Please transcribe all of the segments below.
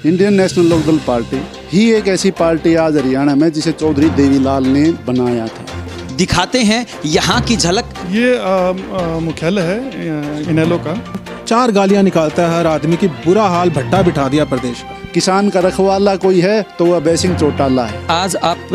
Indian National Lokdal party ही एक ऐसी party आज हरियाणा में जिसे चौधरी देवीलाल ने बनाया था। दिखाते हैं यहाँ की झलक। ये मुख्यालय है इनेलो का। 4 गालियां निकालता है हर आदमी की, बुरा हाल भट्टा बिठा दिया प्रदेश का। किसान का रखवाला कोई है तो वह बेसिंग चौटाला है। आज आप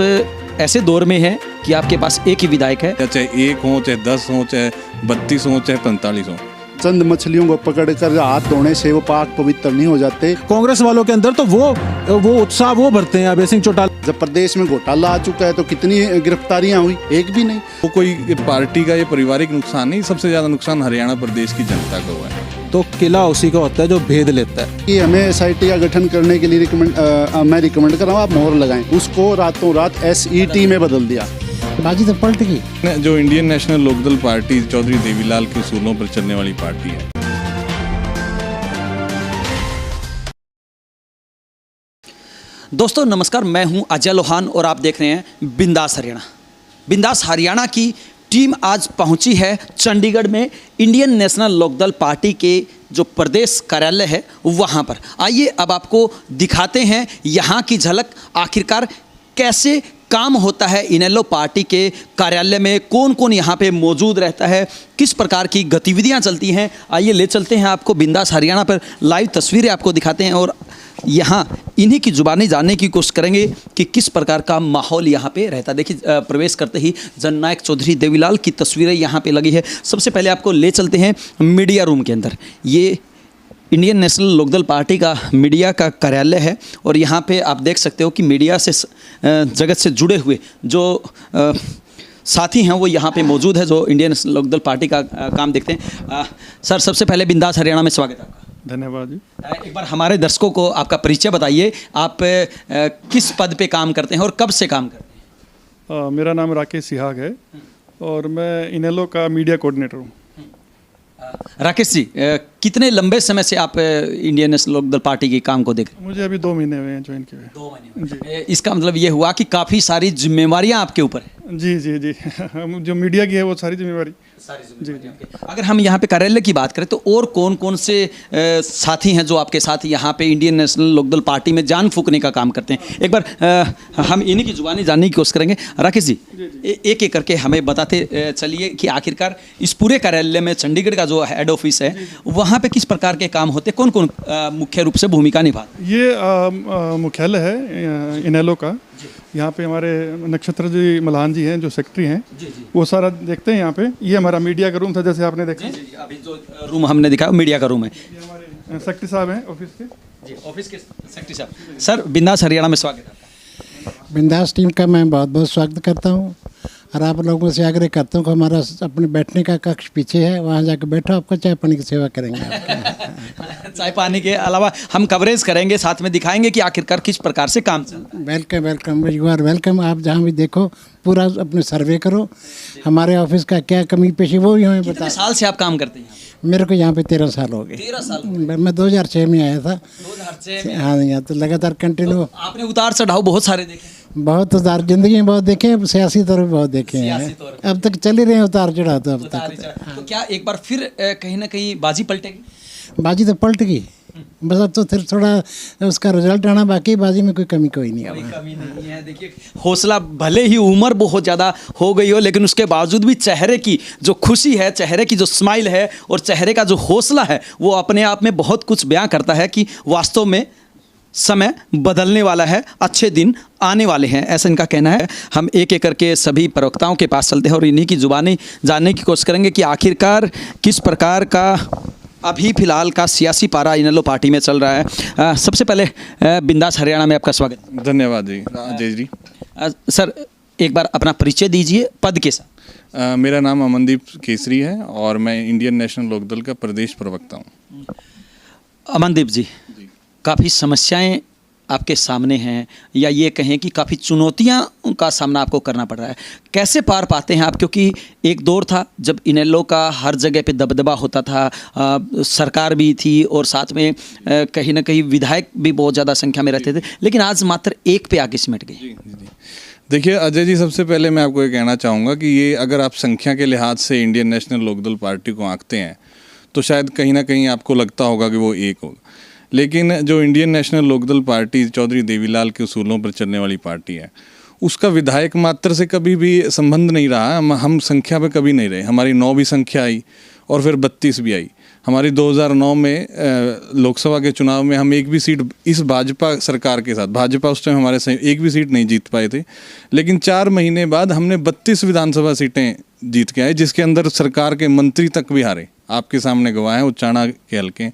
ऐसे दौर में हैं कि आपके पास एक ही विधायक है। चाहे 1 हो, चाहे 10 हो, चाहे 32 हो, चाहे 45 हो। चंद मछलियों को पकड़कर हाथ धोने से वो पाक पवित्र नहीं हो जाते। कांग्रेस वालों के अंदर तो वो उत्साह वो भरते हैं बेसिंग चौटाला। जब प्रदेश में घोटाला आ चुका है तो कितनी गिरफ्तारियां हुई, एक भी नहीं। वो कोई पार्टी का ये पारिवारिक नुकसान नहीं, सबसे ज्यादा नुकसान हरियाणा प्रदेश की जनता को हुआ है। तो किला उसी का होता है जो भेद लेता है। कि हमें एसआईटी का गठन करने के लिए मैं रिकमेंड कर रहा हूँ, आप मोहर लगाएं। उसको रातों रात एसईटी में बदल दिया। बाजी तो पलट गई। जो Indian National Lokdal party Chaudhary Devilal के उसूलों पर चलने वाली पार्टी है। दोस्तों नमस्कार, मैं हूं अजय लोहान और आप देख रहे हैं बिंदास हरियाणा। बिंदास हरियाणा की टीम आज पहुंची है चंडीगढ़ में इंडियन नेशनल लोकदल पार्टी के जो प्रदेश कार्यालय है वहां पर। आइए अब आपको दिखाते हैं यहाँ की झलक। आखिरकार कैसे काम होता है इनेलो पार्टी के कार्यालय में, कौन कौन यहाँ पे मौजूद रहता है, किस प्रकार की गतिविधियाँ चलती हैं। आइए ले चलते हैं आपको बिंदास हरियाणा पर, लाइव तस्वीरें आपको दिखाते हैं और यहाँ इन्हीं की जुबानी जानने की कोशिश करेंगे कि किस प्रकार का माहौल यहाँ पे रहता है। देखिए प्रवेश करते ही जननायक चौधरी देवीलाल की तस्वीरें यहाँ पे लगी है। सबसे पहले आपको ले चलते हैं मीडिया रूम के अंदर। ये इंडियन नेशनल लोकदल पार्टी का मीडिया का कार्यालय है और यहाँ पे आप देख सकते हो कि मीडिया से जगत से जुड़े हुए जो साथी हैं वो यहाँ पे मौजूद है, जो इंडियन नेशनल लोकदल पार्टी का काम देखते हैं। सर सबसे पहले बिंदास हरियाणा में स्वागत है आपका। धन्यवाद जी। एक बार हमारे दर्शकों को आपका परिचय बताइए। आप किस पद पे काम करते हैं और कब से काम करते हैं? मेरा नाम राकेश सिहाग है और मैं इनेलो का मीडिया कोऑर्डिनेटर हूँ। राकेश जी, कितने लंबे समय से आप इंडियन नेशनल लोकदल पार्टी के काम को देख रहे हैं? मुझे अभी 2 महीने हुए हैं ज्वाइन किए हुए। 2 महीने। इसका मतलब ये हुआ कि काफ़ी सारी जिम्मेवारियां आपके ऊपर है। जी जी जी। जो मीडिया की है वो सारी जिम्मेवारी। जी जी। अगर हम यहाँ पे कार्यालय की बात करें तो और कौन कौन से साथी हैं जो आपके साथ यहाँ पे इंडियन नेशनल लोकदल पार्टी में जान फूकने का काम करते हैं? एक बार हम इन्हीं की जुबानी जानने की कोशिश करेंगे। राकेश जी, एक एक करके हमें बताते चलिए कि आखिरकार इस पूरे कार्यालय में चंडीगढ़ का जो हेड ऑफिस है वहाँ पे किस प्रकार के काम होते हैं, कौन कौन मुख्य रूप से भूमिका निभाते हैं? ये मुख्यालय है इनेलो का। यहाँ पे हमारे नक्षत्र जी मल्हान जी हैं जो सेक्रेटरी हैं, वो सारा देखते हैं यहाँ पे। ये हमारा मीडिया का रूम था जैसे आपने देखा। अभी जो रूम हमने दिखाया मीडिया का रूम है। ये हमारे सेक्रेटरी साहब हैं ऑफिस के। जी, ऑफिस के सेक्रेटरी साहब। सर बिंदास हरियाणा में स्वागत है आपका। बिंदास टीम का मैं बहुत बहुत स्वागत करता हूँ और आप लोगों से आग्रह करता हूँ कि हमारा अपने बैठने का कक्ष पीछे है, वहाँ जाकर बैठो, आपका चाय पानी की सेवा करेंगे आपके। चाय पानी के अलावा हम कवरेज करेंगे, साथ में दिखाएंगे कि आखिरकार किस प्रकार से काम चल रहा है। Welcome welcome, you are welcome. आप जहाँ भी देखो पूरा अपने सर्वे करो, हमारे ऑफिस का क्या कमी पेशी वो ही हमें बता। कितने साल से आप काम करते हैं? मेरे को यहाँ पे 13 साल हो गए। 13 साल। मैं 2006 में आया था। 2006 में? हाँ, यहाँ तो लगातार कंटिन्यू। आपने उतार चढ़ाव बहुत सारे देखे? बहुत उतार जिंदगी में बहुत देखे, सियासी तौर पर बहुत देखे हैं। अब तक चल ही रहे हैं उतार चढ़ाव तो अब तक। तो क्या एक बार फिर कहीं ना कहीं बाजी पलटेगी? बाजी तो पलट गई, बस अब तो फिर थोड़ा उसका रिजल्ट आना बाकी। बाजी में कोई कमी नहीं है। कोई कमी नहीं है। देखिए हौसला, भले ही उम्र बहुत ज़्यादा हो गई हो लेकिन उसके बावजूद भी चेहरे की जो खुशी है, चेहरे की जो स्माइल है और चेहरे का जो हौसला है वो अपने आप में बहुत कुछ बयां करता है कि वास्तव में समय बदलने वाला है, अच्छे दिन आने वाले हैं, ऐसा इनका कहना है। हम एक एक करके सभी प्रवक्ताओं के पास चलते हैं और इन्हीं की जुबानी जानने की कोशिश करेंगे कि आखिरकार किस प्रकार का अभी फिलहाल का सियासी पारा इनेलो पार्टी में चल रहा है। सबसे पहले बिंदास हरियाणा में आपका स्वागत। धन्यवाद जी। जय जी। सर एक बार अपना परिचय दीजिए पद के साथ। मेरा नाम अमनदीप केसरी है और मैं इंडियन नेशनल लोकदल का प्रदेश प्रवक्ता हूँ। अमनदीप जी, काफ़ी समस्याएं आपके सामने हैं या ये कहें कि काफ़ी चुनौतियां का सामना आपको करना पड़ रहा है, कैसे पार पाते हैं आप? क्योंकि एक दौर था जब इनेलो का हर जगह पे दबदबा होता था, सरकार भी थी और साथ में कहीं ना कहीं विधायक भी बहुत ज़्यादा संख्या में रहते थे, लेकिन आज मात्र एक पे आके सिमट गए। जी। देखिए अजय जी, सबसे पहले मैं आपको ये कहना चाहूँगा कि ये अगर आप संख्या के लिहाज से इंडियन नेशनल लोकदल पार्टी को आंकते हैं तो शायद कहीं ना कहीं आपको लगता होगा कि वो एक होगा, लेकिन जो Indian National Lokdal party Chaudhary Devilal के उसूलों पर चलने वाली पार्टी है, उसका विधायक मात्र से कभी भी संबंध नहीं रहा। हम संख्या पे कभी नहीं रहे। हमारी 9 भी संख्या आई और फिर 32 भी आई। हमारी 2009 में लोकसभा के चुनाव में हम एक भी सीट इस भाजपा सरकार के साथ, भाजपा उस टाइम हमारे से एक भी सीट नहीं जीत पाए थे, लेकिन 4 महीने बाद हमने 32 विधानसभा सीटें जीत के आए, जिसके अंदर सरकार के मंत्री तक भी हारे। आपके सामने गवाह हैं, उच्चाणा के हल्के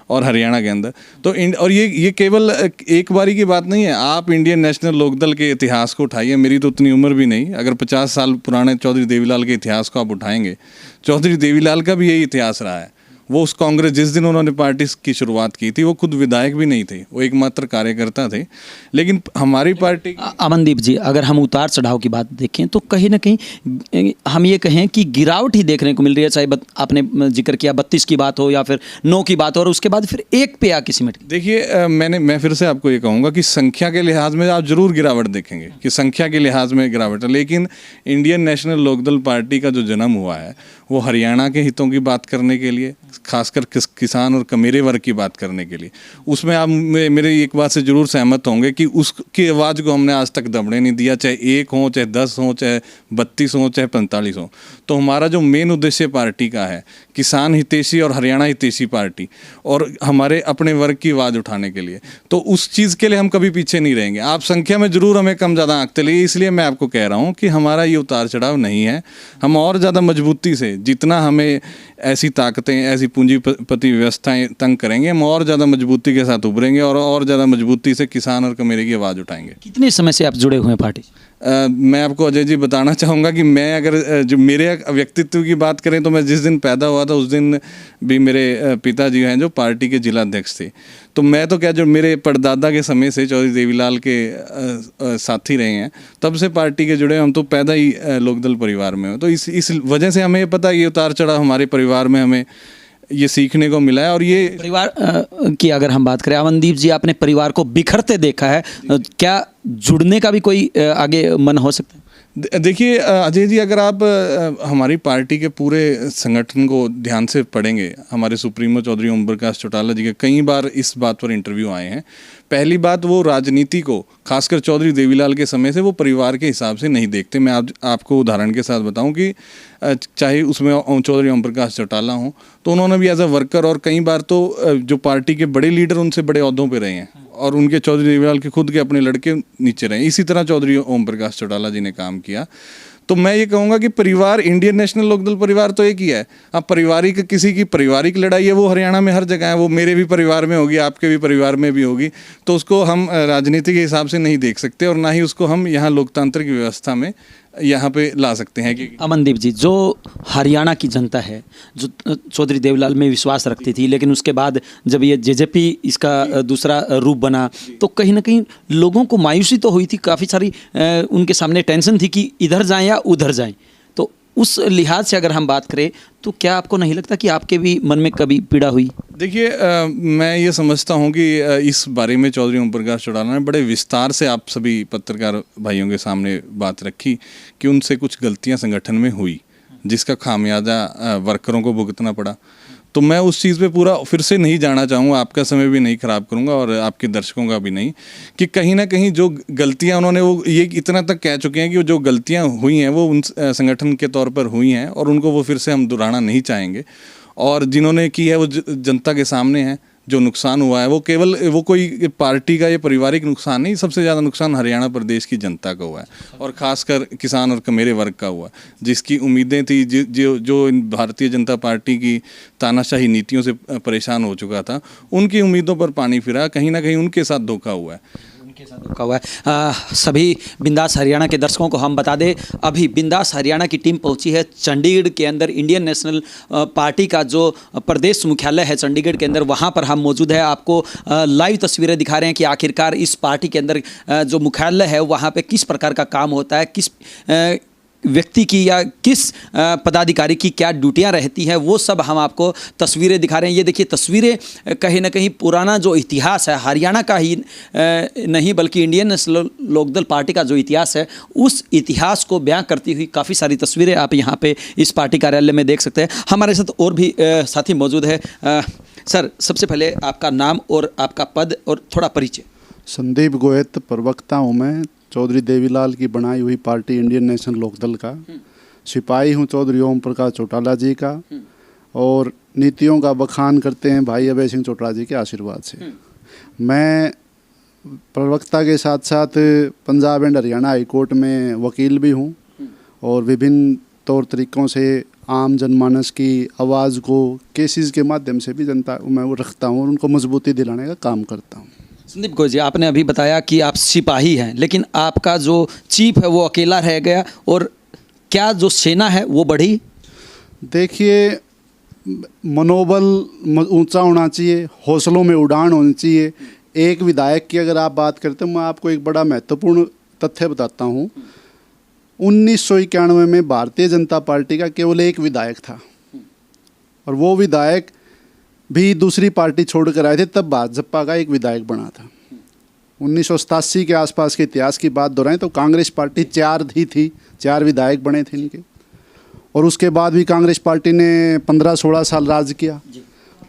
और हरियाणा के अंदर। तो और ये केवल एक बारी की बात नहीं है। आप इंडियन नेशनल लोकदल के इतिहास को उठाइए, मेरी तो उतनी उम्र भी नहीं, अगर 50 साल पुराने चौधरी देवीलाल के इतिहास को आप उठाएंगे, चौधरी देवीलाल का भी यही इतिहास रहा है। वो उस कांग्रेस, जिस दिन उन्होंने पार्टी की शुरुआत की थी, वो खुद विधायक भी नहीं थे, वो एकमात्र कार्यकर्ता थे। लेकिन हमारी पार्टी अमनदीप जी, अगर हम उतार चढ़ाव की बात देखें तो कहीं ना कहीं हम ये कहें कि गिरावट ही देखने को मिल रही है। चाहे आपने जिक्र किया 32 की बात हो या फिर 9 की बात हो, और उसके बाद फिर 1 पे आके सिमट। देखिए, मैं फिर से आपको ये कहूँगा कि संख्या के लिहाज में आप जरूर गिरावट देखेंगे, कि संख्या के लिहाज में गिरावट है। लेकिन इंडियन नेशनल लोकदल पार्टी का जो जन्म हुआ है, वो हरियाणा के हितों की बात करने के लिए, खासकर किसान और कमेरे वर्ग की बात करने के लिए। उसमें आप मेरे एक बात से ज़रूर सहमत होंगे कि उसकी आवाज़ को हमने आज तक दबने नहीं दिया, चाहे 1 हो, चाहे 10 हो, चाहे 32 हो, चाहे 45 हो। तो हमारा जो मेन उद्देश्य पार्टी का है, किसान हितैषी और हरियाणा हितैषी पार्टी, और हमारे अपने वर्ग की आवाज़ उठाने के लिए, तो उस चीज़ के लिए हम कभी पीछे नहीं रहेंगे। आप संख्या में ज़रूर हमें कम ज़्यादा आंकते लिए, इसलिए मैं आपको कह रहा हूँ कि हमारा ये उतार चढ़ाव नहीं है। हम और ज़्यादा मजबूती से, जितना हमें ऐसी ताकतें, ऐसी पूंजीपति व्यवस्थाएं तंग करेंगे, हम और ज़्यादा मजबूती के साथ उभरेंगे और ज़्यादा मजबूती से किसान और कमेरे की आवाज़ उठाएंगे। कितने समय से आप जुड़े हुए हैं पार्टी? मैं आपको अजय जी बताना चाहूँगा कि मैं अगर जो मेरे व्यक्तित्व की बात करें तो मैं जिस दिन पैदा हुआ था उस दिन भी मेरे पिताजी हैं जो पार्टी के जिला अध्यक्ष थे। तो मैं तो क्या, जो मेरे परदादा के समय से चौधरी देवीलाल के साथी रहे हैं, तब से पार्टी के जुड़े। हम तो पैदा ही लोकदल परिवार में हो, तो इस वजह से हमें पता है ये उतार चढ़ाव हमारे परिवार में हमें ये सीखने को मिला है। और ये परिवार की अगर हम बात करें, अमनदीप जी, आपने परिवार को बिखरते देखा है, क्या जुड़ने का भी कोई आगे मन हो सकता है? देखिए अजय जी, अगर आप हमारी पार्टी के पूरे संगठन को ध्यान से पढ़ेंगे, हमारे सुप्रीमो चौधरी ओम प्रकाश चौटाला जी के कई बार इस बात पर इंटरव्यू आए हैं। पहली बात, वो राजनीति को खासकर चौधरी देवीलाल के समय से वो परिवार के हिसाब से नहीं देखते। मैं आपको उदाहरण के साथ बताऊं कि चाहे उसमें चौधरी ओम प्रकाश चौटाला हों, तो उन्होंने भी एज अ वर्कर, और कई बार तो जो पार्टी के बड़े लीडर उनसे बड़े ओहदों पे रहे हैं, और उनके चौधरी देवीलाल के खुद के अपने लड़के नीचे रहे। इसी तरह चौधरी ओम प्रकाश चौटाला जी ने काम किया। तो मैं ये कहूँगा कि परिवार, इंडियन नेशनल लोकदल परिवार तो एक ही है। अब पारिवारिक, किसी की पारिवारिक लड़ाई है, वो हरियाणा में हर जगह है, वो मेरे भी परिवार में होगी, आपके भी परिवार में भी होगी। तो उसको हम राजनीति के हिसाब से नहीं देख सकते, और ना ही उसको हम यहाँ लोकतांत्रिक व्यवस्था में यहाँ पे ला सकते हैं। कि अमनदीप जी, जो हरियाणा की जनता है, जो चौधरी देवीलाल में विश्वास रखती थी, लेकिन उसके बाद जब ये जेजेपी इसका दूसरा रूप बना, तो कहीं ना कहीं लोगों को मायूसी तो हुई थी, काफ़ी सारी उनके सामने टेंशन थी कि इधर जाएं या उधर जाएं। तो उस लिहाज से अगर हम बात करें तो क्या आपको नहीं लगता कि आपके भी मन में कभी पीड़ा हुई? देखिए, मैं ये समझता हूँ कि इस बारे में चौधरी ओम प्रकाश चौटाला ने बड़े विस्तार से आप सभी पत्रकार भाइयों के सामने बात रखी कि उनसे कुछ गलतियाँ संगठन में हुई, जिसका खामियाजा वर्करों को भुगतना पड़ा। तो मैं उस चीज़ पे पूरा फिर से नहीं जाना चाहूँगा, आपका समय भी नहीं ख़राब करूँगा और आपके दर्शकों का भी नहीं, कि कहीं ना कहीं जो गलतियाँ उन्होंने, वो ये इतना तक कह चुके हैं कि जो गलतियाँ हुई हैं वो उन संगठन के तौर पर हुई हैं, और उनको वो फिर से हम दोहराना नहीं चाहेंगे। और जिन्होंने की है वो जनता के सामने है। जो नुकसान हुआ है वो केवल वो कोई पार्टी का या पारिवारिक नुकसान नहीं, सबसे ज़्यादा नुकसान हरियाणा प्रदेश की जनता का हुआ है, और ख़ासकर किसान और कमेरे वर्ग का हुआ, जिसकी उम्मीदें थी, जो भारतीय जनता पार्टी की तानाशाही नीतियों से परेशान हो चुका था, उनकी उम्मीदों पर पानी फिरा, कहीं ना कहीं उनके साथ धोखा हुआ है। के साथ धोखा हुआ है। सभी बिंदास हरियाणा के दर्शकों को हम बता दें, अभी बिंदास हरियाणा की टीम पहुंची है चंडीगढ़ के अंदर। इंडियन नेशनल पार्टी का जो प्रदेश मुख्यालय है चंडीगढ़ के अंदर, वहां पर हम मौजूद है। आपको लाइव तस्वीरें दिखा रहे हैं कि आखिरकार इस पार्टी के अंदर जो मुख्यालय है वहां पे किस प्रकार का काम होता है, किस व्यक्ति की या किस पदाधिकारी की क्या ड्यूटियां रहती हैं, वो सब हम आपको तस्वीरें दिखा रहे हैं। ये देखिए तस्वीरें कहीं ना कहीं पुराना जो इतिहास है हरियाणा का ही नहीं बल्कि इंडियन नेशनल लोकदल पार्टी का जो इतिहास है उस इतिहास को बयां करती हुई काफ़ी सारी तस्वीरें आप यहाँ पे इस पार्टी कार्यालय में देख सकते हैं। हमारे साथ और भी साथी मौजूद है। सर, सबसे पहले आपका नाम और आपका पद और थोड़ा परिचय। संदीप गोयत प्रवक्ता हूँ मैं, चौधरी देवीलाल की बनाई हुई पार्टी इंडियन नेशनल लोकदल का। सिपाही हूँ चौधरी ओम प्रकाश चौटाला जी का, और नीतियों का बखान करते हैं भाई अभय सिंह चौटाला जी के आशीर्वाद से। मैं प्रवक्ता के साथ साथ Punjab and Haryana high court में वकील भी हूँ, और विभिन्न तौर तरीक़ों से आम जनमानस की आवाज़ को केसेस के माध्यम से भी जनता मैं वो रखता हूँ और उनको मजबूती दिलाने का काम करता हूँ। संदीप गोयल जी, आपने अभी बताया कि आप सिपाही हैं, लेकिन आपका जो चीफ है वो अकेला रह गया, और क्या जो सेना है वो बढ़ी? देखिए, मनोबल ऊंचा होना चाहिए, हौसलों में उड़ान होनी चाहिए। एक विधायक की अगर आप बात करते हैं, मैं आपको एक बड़ा महत्वपूर्ण तथ्य बताता हूँ। 1991 में भारतीय जनता पार्टी का केवल एक विधायक था, और वो विधायक भी दूसरी पार्टी छोड़कर आए थे, तब भाजपा का एक विधायक बना था। 1987 के आसपास के इतिहास की बात दोहराएं तो कांग्रेस पार्टी 4 ही थी, 4 विधायक बने थे इनके, और उसके बाद भी कांग्रेस पार्टी ने 15-16 साल राज किया।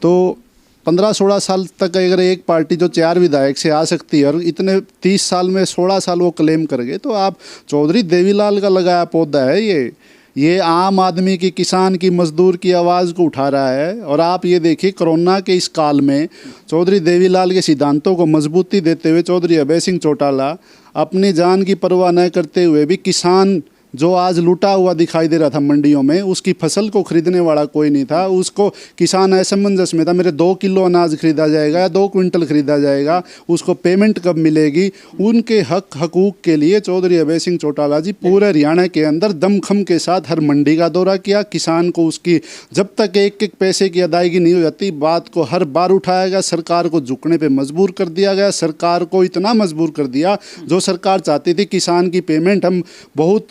तो 15-16 साल तक अगर एक पार्टी जो 4 विधायक से आ सकती है, और इतने 30 साल में 16 साल वो क्लेम कर गए, तो आप चौधरी देवीलाल का लगाया पौधा है ये आम आदमी की, किसान की, मजदूर की आवाज़ को उठा रहा है। और आप ये देखिए, कोरोना के इस काल में चौधरी देवीलाल के सिद्धांतों को मजबूती देते हुए चौधरी अभय सिंह चौटाला अपनी जान की परवाह न करते हुए भी किसान जो आज लूटा हुआ दिखाई दे रहा था मंडियों में, उसकी फसल को खरीदने वाला कोई नहीं था, उसको किसान असमंजस में था, मेरे 2 किलो अनाज खरीदा जाएगा या 2 क्विंटल खरीदा जाएगा, उसको पेमेंट कब मिलेगी। उनके हकूक़ के लिए चौधरी अभय सिंह चौटाला जी पूरे हरियाणा के अंदर दमखम के साथ हर मंडी का दौरा किया। किसान को उसकी जब तक एक पैसे की अदायगी नहीं हो जाती, बात को हर बार उठाया गया, सरकार को झुकने पर मजबूर कर दिया गया। सरकार को इतना मजबूर कर दिया, जो सरकार चाहती थी किसान की पेमेंट हम बहुत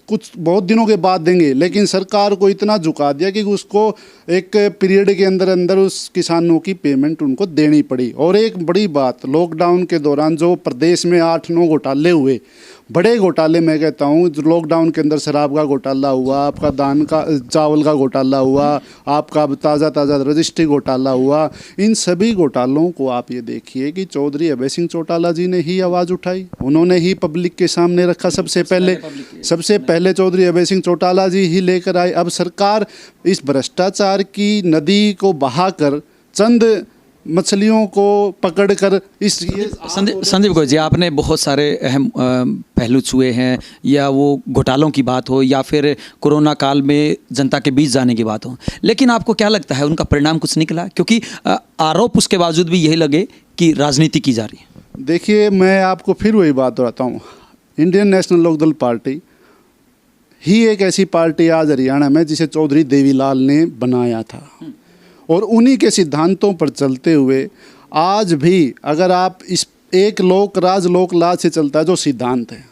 दिनों के बाद देंगे, लेकिन सरकार को इतना झुका दिया कि उसको एक पीरियड के अंदर अंदर उस किसानों की पेमेंट उनको देनी पड़ी। और एक बड़ी बात, लॉकडाउन के दौरान जो प्रदेश में 8-9 घोटाले हुए, बड़े घोटाले मैं कहता हूँ, लॉकडाउन के अंदर शराब का घोटाला हुआ, आपका दान का चावल का घोटाला हुआ, आपका ताज़ा रजिस्ट्री घोटाला हुआ, इन सभी घोटालों को आप ये देखिए कि चौधरी अभय सिंह चौटाला जी ने ही आवाज़ उठाई, उन्होंने ही पब्लिक के सामने रखा। सबसे पहले चौधरी अभय सिंह चौटाला जी ही लेकर आए। अब सरकार इस भ्रष्टाचार की नदी को बहाकर चंद मछलियों को पकड़कर इस संदीप गोयल जी, आपने बहुत सारे अहम पहलू छुए हैं, या वो घोटालों की बात हो या फिर कोरोना काल में जनता के बीच जाने की बात हो, लेकिन आपको क्या लगता है उनका परिणाम कुछ निकला? क्योंकि आरोप उसके बावजूद भी यही लगे कि राजनीति की जा रही है। देखिए, मैं आपको फिर वही बात दोहराता हूँ, इंडियन नेशनल लोकदल पार्टी ही एक ऐसी पार्टी आज हरियाणा में जिसे चौधरी देवीलाल ने बनाया था, और उन्हीं के सिद्धांतों पर चलते हुए आज भी अगर आप इस एक लोक लाज से चलता है जो सिद्धांत है,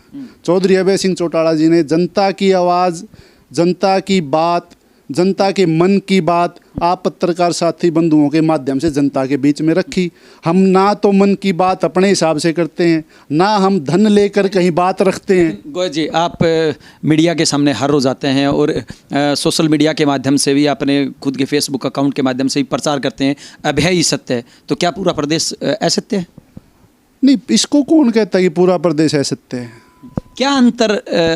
चौधरी अभय सिंह चौटाला जी ने जनता की आवाज़, जनता की बात, जनता के मन की बात आप पत्रकार साथी बंधुओं के माध्यम से जनता के बीच में रखी। हम ना तो मन की बात अपने हिसाब से करते हैं, ना हम धन लेकर कहीं बात रखते हैं। गोयल जी, आप मीडिया के सामने हर रोज़ आते हैं, और सोशल मीडिया के माध्यम से भी अपने खुद के फेसबुक अकाउंट के माध्यम से भी प्रचार करते हैं अभय ही सत्य है, तो क्या पूरा प्रदेश असत्य है? नहीं, इसको कौन कहता है कि पूरा प्रदेश असत्य है? क्या अंतर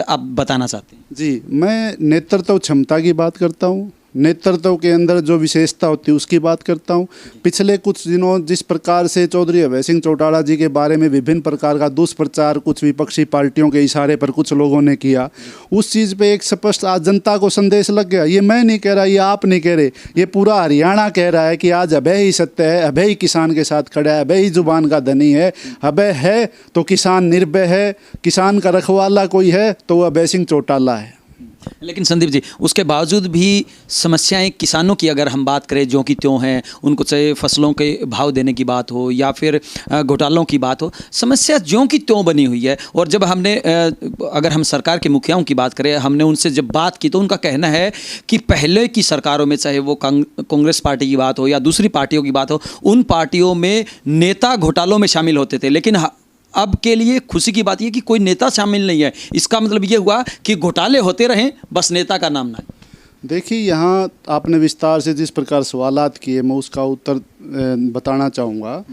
आप बताना चाहते हैं? जी, मैं नेतृत्व क्षमता की बात करता हूँ, नेतृत्व के अंदर जो विशेषता होती है उसकी बात करता हूँ। पिछले कुछ दिनों जिस प्रकार से चौधरी अभय सिंह चौटाला जी के बारे में विभिन्न प्रकार का दुष्प्रचार कुछ विपक्षी पार्टियों के इशारे पर कुछ लोगों ने किया, उस चीज़ पे एक स्पष्ट आज जनता को संदेश लग गया। ये मैं नहीं कह रहा, ये आप नहीं कह रहे, ये पूरा हरियाणा कह रहा है कि आज अभय ही सत्य है, अभय ही किसान के साथ खड़ा है, अभय ही जुबान का धनी है। अभय है तो किसान निर्भय है, किसान का रखवाला कोई है तो वो अभय सिंह चौटाला है। लेकिन संदीप जी, उसके बावजूद भी समस्याएं किसानों की अगर हम बात करें जो कि त्यों हैं, उनको चाहे फसलों के भाव देने की बात हो या फिर घोटालों की बात हो, समस्या ज्यों की त्यों बनी हुई है। और जब हमने अगर हम सरकार के मुखियाओं की बात करें, हमने उनसे जब बात की तो उनका कहना है कि पहले की सरकारों में, चाहे वो कांग्रेस पार्टी की बात हो या दूसरी पार्टियों की बात हो, उन पार्टियों में नेता घोटालों में शामिल होते थे, लेकिन अब के लिए खुशी की बात यह कि कोई नेता शामिल नहीं है। इसका मतलब ये हुआ कि घोटाले होते रहें, बस नेता का नाम ना। देखिए, यहाँ आपने विस्तार से जिस प्रकार सवालात किए, मैं उसका उत्तर बताना चाहूँगा।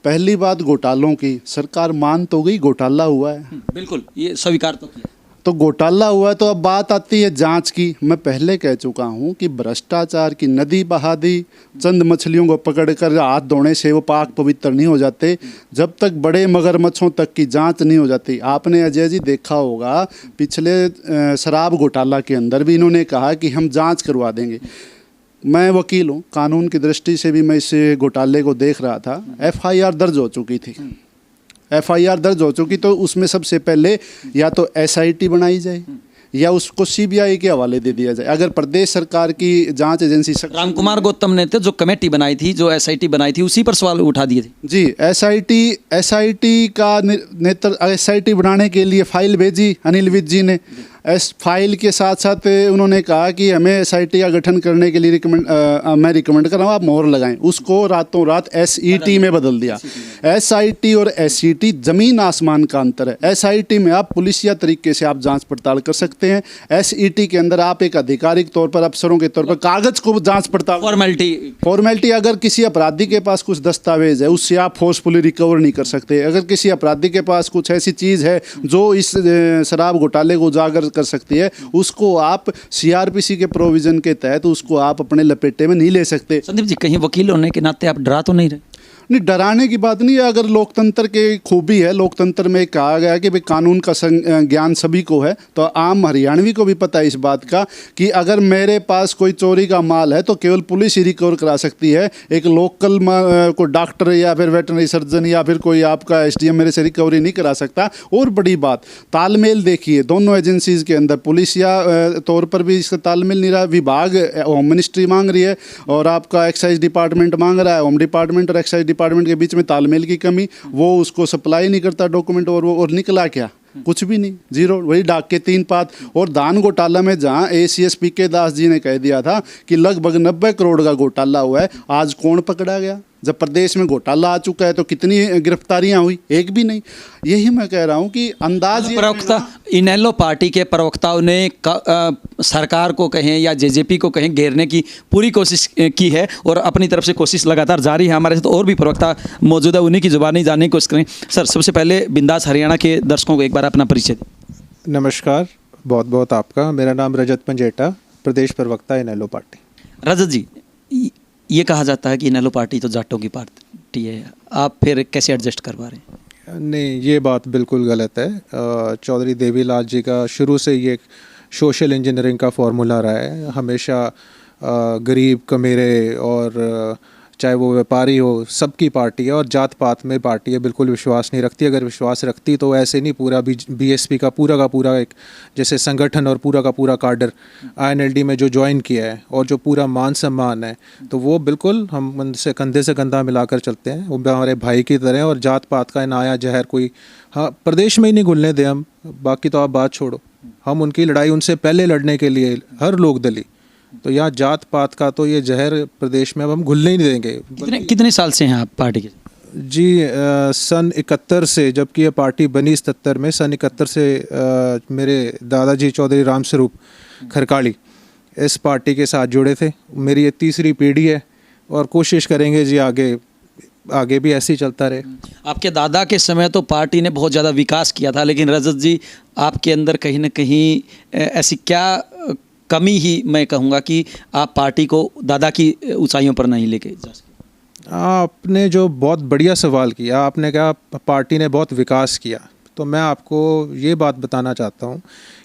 पहली बात घोटालों की, सरकार मान तो गई घोटाला हुआ है, बिल्कुल, ये स्वीकार तो किया। तो घोटाला हुआ है, तो अब बात आती है जांच की। मैं पहले कह चुका हूँ कि भ्रष्टाचार की नदी बहा दी, चंद मछलियों को पकड़कर हाथ धोने से वो पाक पवित्र नहीं हो जाते, जब तक बड़े मगरमच्छों तक की जांच नहीं हो जाती। आपने अजय जी देखा होगा, पिछले शराब घोटाला के अंदर भी इन्होंने कहा कि हम जांच करवा देंगे। मैं वकील हूँ, कानून की दृष्टि से भी मैं इस घोटाले को देख रहा था। FIR दर्ज हो चुकी थी, FIR दर्ज हो चुकी, तो उसमें सबसे पहले या तो SIT बनाई जाए या उसको CBI के हवाले दे दिया जाए। अगर प्रदेश सरकार की जांच एजेंसी रामकुमार गौतम ने तो जो कमेटी बनाई थी, जो SIT बनाई थी, उसी पर सवाल उठा दिए थे। जी, SIT का नेतृत्व, SIT बनाने के लिए फाइल भेजी अनिल विज जी ने। फाइल के साथ साथ उन्होंने कहा कि हमें SIT का गठन करने के लिए मैं रिकमेंड कर रहा हूँ, आप मोहर लगाएं। उसको रातों रात SET में बदल दिया। SIT और SET जमीन आसमान का अंतर है। SIT में आप पुलिसिया तरीके से आप जांच पड़ताल कर सकते हैं, SET के अंदर आप एक आधिकारिक तौर पर, अफसरों के तौर पर कागज को जांच पड़ताल, फॉर्मेलिटी। अगर किसी अपराधी के पास कुछ दस्तावेज है, उससे आप फोर्सफुली रिकवर नहीं कर सकते। अगर किसी अपराधी के पास कुछ ऐसी चीज़ है जो इस शराब घोटाले को उजागर कर सकती है, उसको आप CRPC के प्रोविजन के तहत उसको आप अपने लपेटे में नहीं ले सकते। संदीप जी, कहीं वकील होने के नाते आप डरा तो नहीं रहे? नहीं, डराने की बात नहीं है। अगर लोकतंत्र के खूबी है, लोकतंत्र में कहा गया है कि भाई कानून का ज्ञान सभी को है, तो आम हरियाणवी को भी पता है इस बात का कि अगर मेरे पास कोई चोरी का माल है तो केवल पुलिस ही रिकवर करा सकती है। एक लोकल को डॉक्टर या फिर वेटरनरी सर्जन या फिर कोई आपका SDM मेरे से रिकवरी नहीं करा सकता। और बड़ी बात, तालमेल देखिए दोनों एजेंसीज के अंदर, पुलिसिया तौर पर भी इसका तालमेल नहीं रहा। विभाग होम मिनिस्ट्री मांग रही है और आपका एक्साइज डिपार्टमेंट मांग रहा है, होम डिपार्टमेंट और एक्साइज डिपार्टमेंट के बीच में तालमेल की कमी, वो उसको सप्लाई नहीं करता डॉक्यूमेंट, और निकला क्या? कुछ भी नहीं, जीरो। वही डाक के 3 पात। और दान घोटाला में जहां ACS PK दास जी ने कह दिया था कि लगभग 90 करोड़ का घोटाला हुआ है, आज कौन पकड़ा गया? जब प्रदेश में घोटाला आ चुका है तो कितनी गिरफ्तारियां हुई? एक भी नहीं। यही मैं कह रहा हूं कि अंदाज प्रवक्ता, इनेलो पार्टी के प्रवक्ताओं ने सरकार को कहें या JJP को कहें, घेरने की पूरी कोशिश की है और अपनी तरफ से कोशिश लगातार जारी है। हमारे साथ और भी प्रवक्ता मौजूद है, उन्हीं की जुबानी जानने की कोशिश करें। सर, सबसे पहले बिंदास हरियाणा के दर्शकों को एक बार अपना परिचय दें। नमस्कार, बहुत बहुत आपका। मेरा नाम रजत पंजेटा, प्रदेश प्रवक्ता इनेलो पार्टी। रजत जी, ये कहा जाता है कि इनेलो पार्टी तो जाटों की पार्टी है, आप फिर कैसे एडजस्ट करवा रहे हैं? नहीं, ये बात बिल्कुल गलत है। चौधरी देवीलाल जी का शुरू से ये सोशल इंजीनियरिंग का फॉर्मूला रहा है। हमेशा गरीब, कमेरे और चाहे वो व्यापारी हो, सबकी पार्टी है और जात पात में पार्टी है बिल्कुल विश्वास नहीं रखती। अगर विश्वास रखती तो ऐसे नहीं पूरा BSP का पूरा एक जैसे संगठन और पूरा का पूरा काडर INLD में जो ज्वाइन किया है और जो पूरा मान सम्मान है, तो वो बिल्कुल हम उनसे कंधे से कंधा मिलाकर चलते हैं। वो हमारे भाई की तरह। और जात पात का नया जहर कोई प्रदेश में ही नहीं घुलने दें हम। बाकी तो आप बात छोड़ो, हम उनकी लड़ाई उनसे पहले लड़ने के लिए हर लोग दली। तो यहाँ जात पात का तो ये जहर प्रदेश में अब हम घुलने ही नहीं देंगे। कितने साल से हैं आप पार्टी के? जी, सन 71 से, जबकि ये पार्टी बनी 77 में, सन 71 से मेरे दादाजी चौधरी राम स्वरूप खरकाली इस पार्टी के साथ जुड़े थे। मेरी ये 3री पीढ़ी है और कोशिश करेंगे जी आगे भी ऐसे ही चलता रहे। आपके दादा के समय तो पार्टी ने बहुत ज़्यादा विकास किया था, लेकिन रजत जी, आपके अंदर कहीं ना कहीं ऐसी क्या कमी ही मैं कहूँगा कि आप पार्टी को दादा की ऊंचाइयों पर नहीं लेके जा सके? आपने जो बहुत बढ़िया सवाल किया, आपने कहा पार्टी ने बहुत विकास किया, तो मैं आपको ये बात बताना चाहता हूँ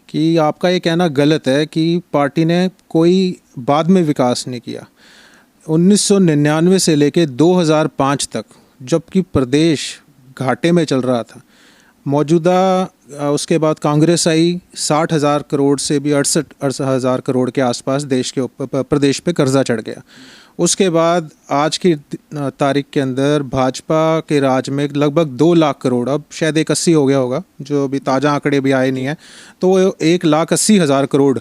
कि आपका ये कहना गलत है कि पार्टी ने कोई बाद में विकास नहीं किया। 1999 से लेके 2005 तक, जबकि प्रदेश घाटे में चल रहा था, मौजूदा उसके बाद कांग्रेस आई, 60,000 करोड़ से भी 68,000 करोड़ के आसपास देश के ऊपर प्रदेश पे कर्जा चढ़ गया। उसके बाद आज की तारीख के अंदर भाजपा के राज में लगभग 2 लाख करोड़, अब शायद 180 हो गया होगा, जो अभी ताज़ा आंकड़े भी आए नहीं हैं, तो 1,80,000 करोड़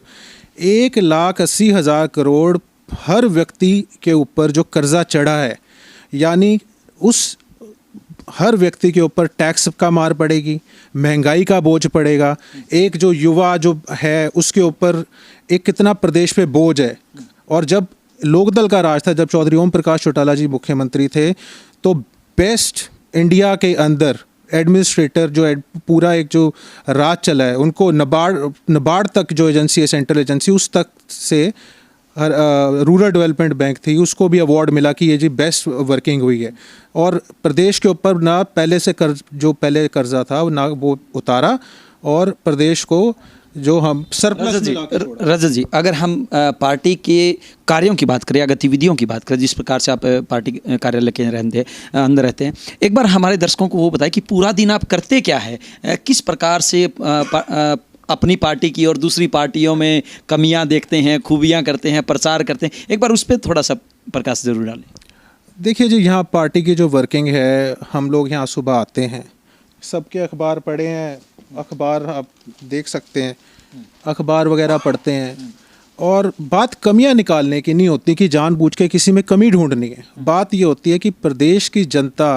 1,80,000 करोड़ हर व्यक्ति के ऊपर जो कर्जा चढ़ा है, यानी उस हर व्यक्ति के ऊपर टैक्स का मार पड़ेगी, महंगाई का बोझ पड़ेगा, एक जो युवा जो है उसके ऊपर एक कितना प्रदेश पे बोझ है। और जब लोकदल का राज था, जब चौधरी ओम प्रकाश चौटाला जी मुख्यमंत्री थे, तो बेस्ट इंडिया के अंदर एडमिनिस्ट्रेटर जो पूरा एक जो राज चला है, उनको नबार्ड तक जो एजेंसी है, सेंट्रल एजेंसी, उस तक से रूरल डेवलपमेंट बैंक थी, उसको भी अवार्ड मिला कि ये जी बेस्ट वर्किंग हुई है। और प्रदेश के ऊपर ना पहले से पहले कर्जा था ना वो उतारा, और प्रदेश को जो हम सरप्लस में लाके छोड़ा। रजत जी, अगर हम पार्टी के कार्यों की बात करें या गतिविधियों की बात करें, जिस प्रकार से आप पार्टी कार्यालय के अंदर रहते हैं, एक बार हमारे दर्शकों को वो बताएं कि पूरा दिन आप करते क्या है, किस प्रकार से अपनी पार्टी की और दूसरी पार्टियों में कमियां देखते हैं, खूबियां करते हैं, प्रचार करते हैं, एक बार उस पर थोड़ा सा प्रकाश जरूर डालें। देखिए जी, यहाँ पार्टी की जो वर्किंग है, हम लोग यहाँ सुबह आते हैं, सबके अखबार पढ़े हैं, अखबार आप देख सकते हैं, अखबार वगैरह पढ़ते हैं, और बात कमियां निकालने की नहीं होती कि जानबूझ के किसी में कमी ढूंढनी है। बात ये होती है कि प्रदेश की जनता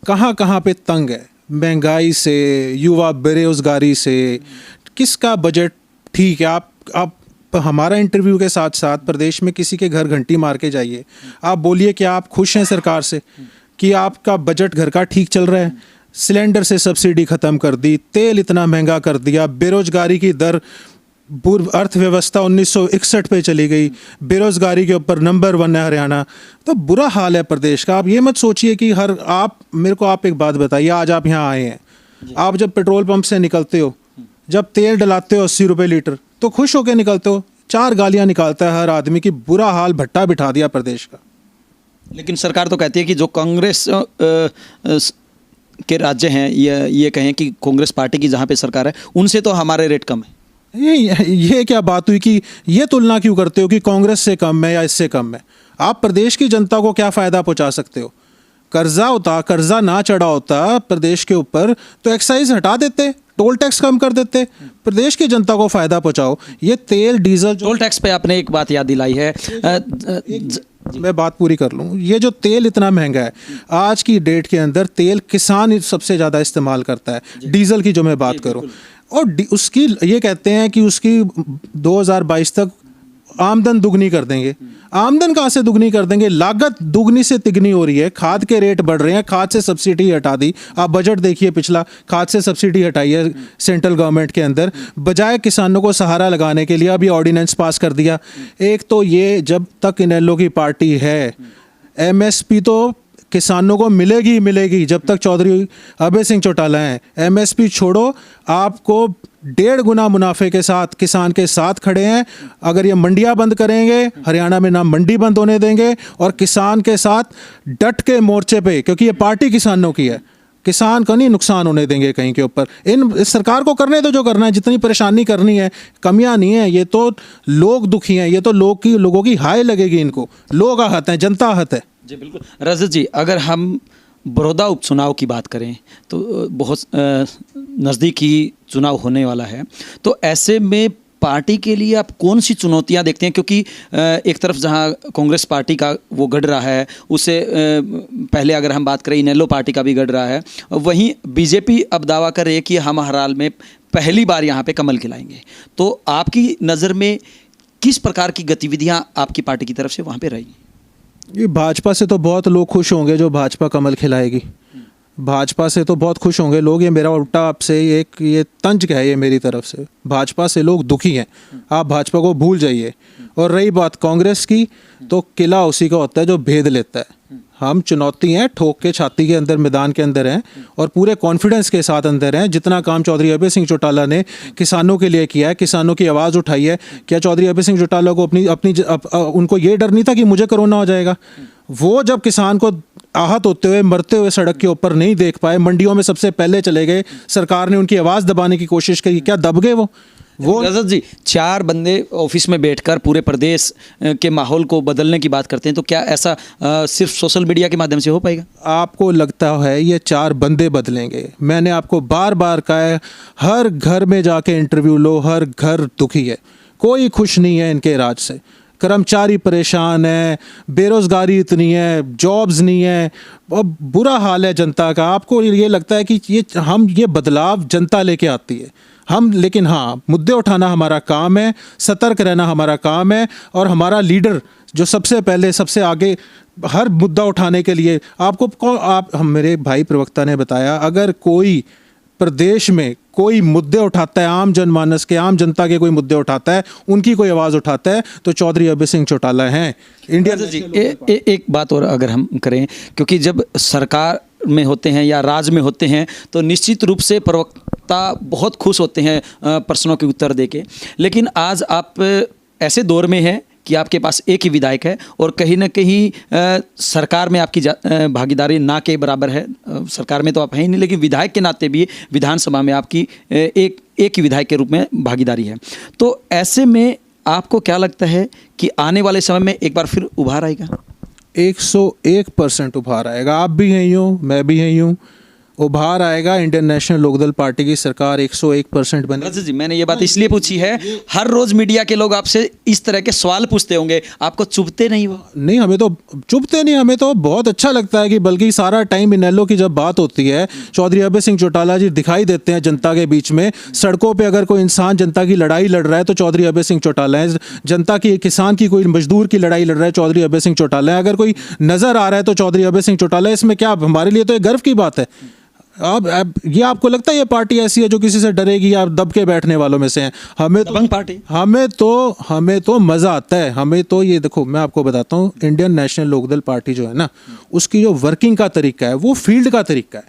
कहाँ कहाँ पे तंग है, महंगाई से, युवा बेरोजगारी से, किसका बजट ठीक है। आप हमारा इंटरव्यू के साथ साथ प्रदेश में किसी के घर घंटी मार के जाइए, आप बोलिए कि आप खुश हैं सरकार से, कि आपका बजट घर का ठीक चल रहा है। सिलेंडर से सब्सिडी ख़त्म कर दी, तेल इतना महंगा कर दिया, बेरोजगारी की दर, अर्थव्यवस्था 1961 पे चली गई, बेरोजगारी के ऊपर नंबर 1 है हरियाणा। तो बुरा हाल है प्रदेश का। आप ये मत सोचिए कि आप एक बात बताइए, आज आप यहाँ आए हैं, आप जब पेट्रोल पंप से निकलते हो, जब तेल डलाते हो 80 रुपये लीटर, तो खुश होकर निकलते हो। 4 गालियाँ निकालता है हर आदमी की, बुरा हाल भट्टा बिठा दिया प्रदेश का। लेकिन सरकार तो कहती है कि जो कांग्रेस के राज्य हैं, ये कहें कि कांग्रेस पार्टी की जहाँ पे सरकार है, उनसे तो हमारे रेट कम है। ये क्या बात हुई कि ये तुलना क्यों करते हो कि कांग्रेस से कम है या इससे कम है? आप प्रदेश की जनता को क्या फ़ायदा पहुंचा सकते हो? कर्जा ना चढ़ा होता प्रदेश के ऊपर तो एक्साइज हटा देते, टोल टैक्स कम कर देते, प्रदेश की जनता को फ़ायदा पहुंचाओ। ये तेल डीजल, टोल टैक्स पे आपने एक बात याद दिलाई है, मैं बात पूरी कर लूँ। ये जो तेल इतना महंगा है, आज की डेट के अंदर तेल किसान सबसे ज़्यादा इस्तेमाल करता है। डीजल की जो मैं बात करूँ, और उसकी ये कहते हैं कि उसकी 2022 तक आमदन दुगनी कर देंगे। आमदन कहाँ से दुगनी कर देंगे? लागत दुगनी से तिगनी हो रही है, खाद के रेट बढ़ रहे हैं, खाद से सब्सिडी हटा दी। आप बजट देखिए पिछला, खाद से सब्सिडी हटाई है सेंट्रल गवर्नमेंट के अंदर, बजाय किसानों को सहारा लगाने के लिए अभी ऑर्डिनेंस पास कर दिया। एक तो ये, जब तक इनेलो की पार्टी है, एमएसपी तो किसानों को मिलेगी जब तक चौधरी अभय सिंह चौटाला हैं। एमएसपी छोड़ो, आपको 1.5 गुना मुनाफे के साथ किसान के साथ खड़े हैं। अगर ये मंडियां बंद करेंगे, हरियाणा में ना मंडी बंद होने देंगे, और किसान के साथ डट के मोर्चे पे, क्योंकि ये पार्टी किसानों की है, किसान का नहीं नुकसान होने देंगे कहीं के ऊपर। इस सरकार को करने दो जो करना है, जितनी परेशानी करनी है, कमियां नहीं है। ये तो लोग दुखी हैं, ये तो लोगों की हाय लगेगी इनको। लोग आहत हैं, जनता आहत है। जी बिल्कुल। रजत जी, अगर हम बड़ौदा उपचुनाव की बात करें तो बहुत नज़दीकी चुनाव होने वाला है, तो ऐसे में पार्टी के लिए आप कौन सी चुनौतियां देखते हैं? क्योंकि एक तरफ जहां कांग्रेस पार्टी का वो गढ़ रहा है, उससे पहले अगर हम बात करें इनेलो पार्टी का भी गढ़ रहा है, वहीं बीजेपी अब दावा कर रही है कि हम हर हाल में पहली बार यहाँ पे कमल खिलाएंगे। तो आपकी नज़र में किस प्रकार की गतिविधियां आपकी पार्टी की तरफ से वहाँ पे रहेंगी? ये भाजपा से तो बहुत लोग खुश होंगे जो भाजपा कमल खिलाएगी। भाजपा से तो बहुत खुश होंगे लोग। ये मेरा उल्टा आपसे ये तंज है ये मेरी तरफ से। भाजपा से लोग दुखी हैं, आप भाजपा को भूल जाइए। और रही बात कांग्रेस की, तो किला उसी का होता है जो भेद लेता है। हम चुनौती हैं, ठोक के छाती के अंदर मैदान के अंदर हैं, और पूरे कॉन्फिडेंस के साथ अंदर हैं। जितना काम चौधरी अभय सिंह चौटाला ने किसानों के लिए किया है, किसानों की आवाज़ उठाई है, क्या चौधरी अभय सिंह चौटाला को उनको ये डर नहीं था कि मुझे कोरोना हो जाएगा? वो जब किसान को आहत होते हुए, मरते हुए सड़क के ऊपर नहीं देख पाए, मंडियों में सबसे पहले चले गए, सरकार ने उनकी आवाज़ दबाने की कोशिश की, क्या दब गए वो? रजत जी, 4 बंदे ऑफिस में बैठकर पूरे प्रदेश के माहौल को बदलने की बात करते हैं, तो क्या ऐसा सिर्फ सोशल मीडिया के माध्यम से हो पाएगा? आपको लगता है ये 4 बंदे बदलेंगे? मैंने आपको बार बार कहा है, हर घर में जाके इंटरव्यू लो, हर घर दुखी है, कोई खुश नहीं है इनके राज से। कर्मचारी परेशान है, बेरोज़गारी इतनी है, जॉब्स नहीं है, और बुरा हाल है जनता का। आपको ये लगता है कि ये बदलाव जनता लेके आती है हम, लेकिन हाँ, मुद्दे उठाना हमारा काम है, सतर्क रहना हमारा काम है, और हमारा लीडर जो सबसे पहले सबसे आगे हर मुद्दा उठाने के लिए हम मेरे भाई प्रवक्ता ने बताया, अगर कोई प्रदेश में कोई मुद्दे उठाता है, आम जनमानस के, आम जनता के कोई मुद्दे उठाता है, उनकी कोई आवाज़ उठाता है, तो चौधरी अभय सिंह चौटाला हैं। इंडिया जी एक बात और अगर हम करें, क्योंकि जब सरकार में होते हैं या राज में होते हैं तो निश्चित रूप से प्रवक्ता बहुत खुश होते हैं प्रश्नों के उत्तर देके, लेकिन आज आप ऐसे दौर में हैं कि आपके पास एक ही विधायक है और कहीं ना कहीं सरकार में आपकी भागीदारी ना के बराबर है। सरकार में तो आप हैं ही नहीं, लेकिन विधायक के नाते भी विधानसभा में आपकी एक ही विधायक के रूप में भागीदारी है। तो ऐसे में आपको क्या लगता है कि आने वाले समय में एक बार फिर उभार आएगा? 101% उभार आएगा। आप भी यहीं हो, मैं भी यहीं हूँ, उभार आएगा। इंडियन नेशनल लोकदल पार्टी की सरकार 101% बने। जी, मैंने ये बात इसलिए पूछी है, हर रोज मीडिया के लोग आपसे इस तरह के सवाल पूछते होंगे, आपको चुभते नहीं हो? नहीं, हमें तो चुभते नहीं, हमें तो बहुत अच्छा लगता है कि बल्कि सारा टाइम इनेलो की जब बात होती है, चौधरी अभय सिंह चौटाला जी दिखाई देते हैं जनता के बीच में। सड़कों पर अगर कोई इंसान जनता की लड़ाई लड़ रहा है तो चौधरी अभय सिंह चौटाला है। जनता की, किसान की, कोई मजदूर की लड़ाई लड़ रहा है, चौधरी अभय सिंह चौटाला है। अगर कोई नजर आ रहा है तो चौधरी अभय सिंह चौटाला है। इसमें क्या, हमारे लिए तो एक गर्व की बात है। अब ये आपको लगता है ये पार्टी ऐसी है जो किसी से डरेगी या दब के बैठने वालों में से है? हमें तो मज़ा आता है। हमें तो ये देखो, मैं आपको बताता हूँ, इंडियन नेशनल लोकदल पार्टी जो है ना, उसकी जो वर्किंग का तरीका है, वो फील्ड का तरीका है।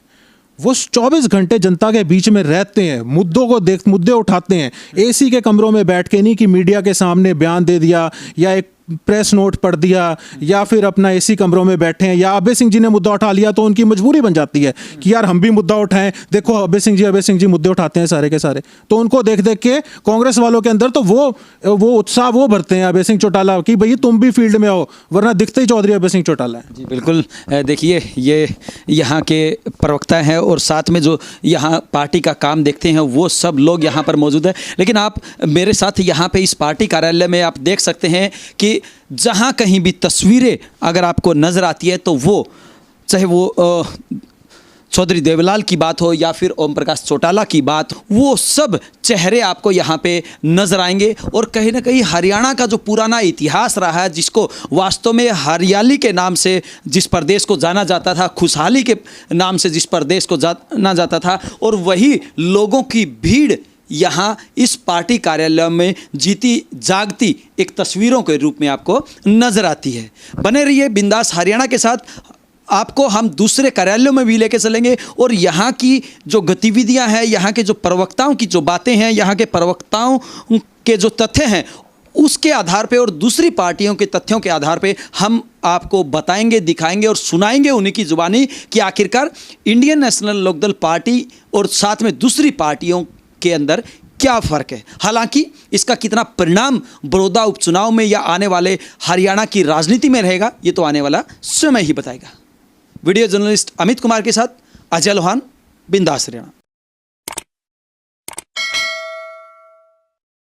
वो 24 घंटे जनता के बीच में रहते हैं, मुद्दे उठाते हैं। एसी के कमरों में बैठ के नहीं कि मीडिया के सामने बयान दे दिया या एक प्रेस नोट पढ़ दिया या फिर अपना एसी कमरों में बैठे हैं, या अभय सिंह जी ने मुद्दा उठा लिया तो उनकी मजबूरी बन जाती है कि यार हम भी मुद्दा उठाएं। देखो अभय सिंह जी मुद्दे उठाते हैं सारे के सारे, तो उनको देख देख के कांग्रेस वालों के अंदर तो वो उत्साह वो भरते हैं अभय सिंह चौटाला कि भाई तुम भी फील्ड में आओ, वरना दिखते ही चौधरी अभय सिंह चौटाला है। जी बिल्कुल। देखिए, ये यहाँ के प्रवक्ता हैं और साथ में जो यहाँ पार्टी का काम देखते हैं वो सब लोग यहाँ पर मौजूद है। लेकिन आप मेरे साथ यहाँ पे इस पार्टी कार्यालय में आप देख सकते हैं कि जहाँ कहीं भी तस्वीरें अगर आपको नज़र आती है तो वो चाहे वो चौधरी देवीलाल की बात हो या फिर ओम प्रकाश चौटाला की बात, वो सब चेहरे आपको यहाँ पे नजर आएंगे। और कहीं ना कहीं हरियाणा का जो पुराना इतिहास रहा है, जिसको वास्तव में हरियाली के नाम से जिस प्रदेश को जाना जाता था, खुशहाली के नाम से जिस प्रदेश को जाना जाता था, और वही लोगों की भीड़ यहाँ इस पार्टी कार्यालय में जीती जागती एक तस्वीरों के रूप में आपको नजर आती है। बने रहिए बिंदास हरियाणा के साथ, आपको हम दूसरे कार्यालयों में भी लेके चलेंगे और यहाँ की जो गतिविधियाँ हैं, यहाँ के जो प्रवक्ताओं की जो बातें हैं, यहाँ के प्रवक्ताओं के जो तथ्य हैं, उसके आधार पे और दूसरी पार्टियों के तथ्यों के आधार पे हम आपको बताएंगे, दिखाएंगे और सुनाएंगे उन्हीं की जुबानी कि आखिरकार इंडियन नेशनल लोकदल पार्टी और साथ में दूसरी पार्टियों के अंदर क्या फ़र्क है। हालांकि इसका कितना परिणाम बड़ौदा उपचुनाव में या आने वाले हरियाणा की राजनीति में रहेगा, ये तो आने वाला समय ही बताएगा। वीडियो जर्नलिस्ट अमित कुमार के साथ अजय लोहान, बिंदास हरियाणा।